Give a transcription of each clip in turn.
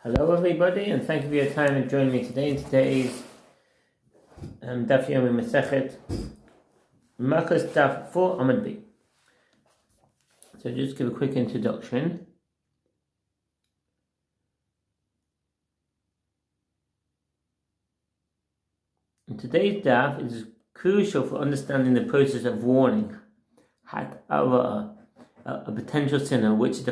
Hello everybody, and thank you for your time and joining me today in today's Daf Yomi Masechet Makkos Daf 4 Amud B. So just give a quick introduction. And today's Daf is crucial for understanding the process of warning Hat Ara, a potential sinner, which is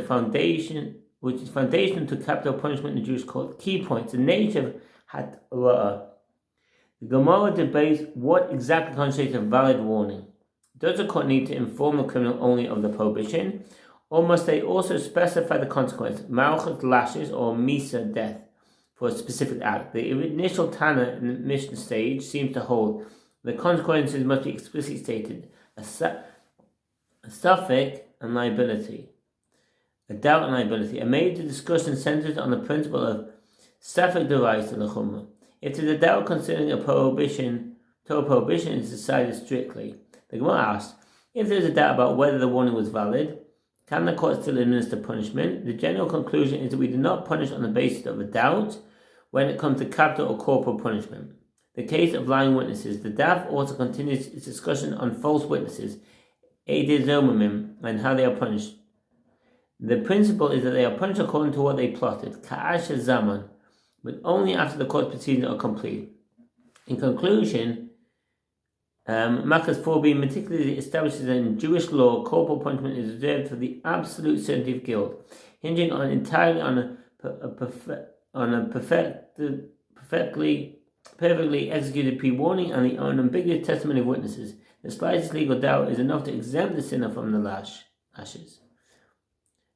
foundational to capital punishment in the Jewish code. Key points: the nature of Hat Ara. The Gemara debates what exactly constitutes a valid warning. Does the court need to inform the criminal only of the prohibition, or must they also specify the consequence, malchus lashes or misa death, for a specific act? The initial Tana in the Mishnah stage seems to hold the consequences must be explicitly stated, a suffix and liability. A doubt and liability. A major discussion centers on the principle of Safek D'Oraisa L'Chumrah. If there is a doubt concerning a prohibition, total prohibition is decided strictly. The Gemara asks, if there is a doubt about whether the warning was valid, can the court still administer punishment? The general conclusion is that we do not punish on the basis of a doubt when it comes to capital or corporal punishment. The case of lying witnesses. The Daf also continues its discussion on false witnesses, Eidei Zomimim, and how they are punished. The principle is that they are punished according to what they plotted, Ka'asha Zaman, but only after the court proceedings are complete. In conclusion, Makkos 4b meticulously establishes that in Jewish law, corporal punishment is reserved for the absolute certainty of guilt, hinging entirely on a perfectly executed pre-warning and the unambiguous testimony of witnesses. The slightest legal doubt is enough to exempt the sinner from the lashes.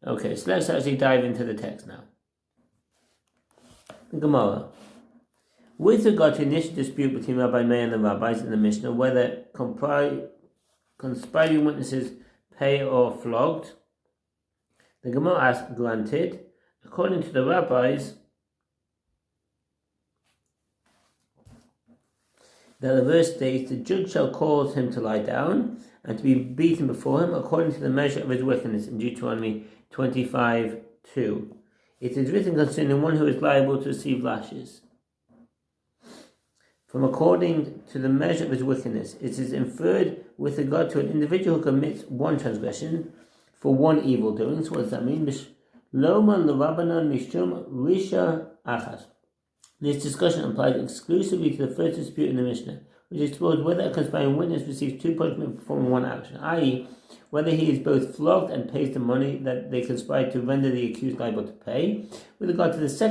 Okay, so let's actually dive into the text now. The Gemara. With regard to initial dispute between Rabbi Meir and the rabbis in the Mishnah, whether conspiring witnesses pay or flogged, the Gemara asks, granted, according to the rabbis, that the verse states, the judge shall cause him to lie down and to be beaten before him according to the measure of his wickedness in Deuteronomy 25:2. It is written concerning one who is liable to receive lashes. From according to the measure of his wickedness, it is inferred with regard to an individual who commits one transgression for one evil doing. So what does that mean? Loman l'Rabbanan mishum risha achas. This discussion applies exclusively to the first dispute in the Mishnah, which explores whether a conspiring witness receives two punishments for performing one action, i.e., whether he is both flogged and pays the money that they conspired to render the accused liable to pay. With regard to the second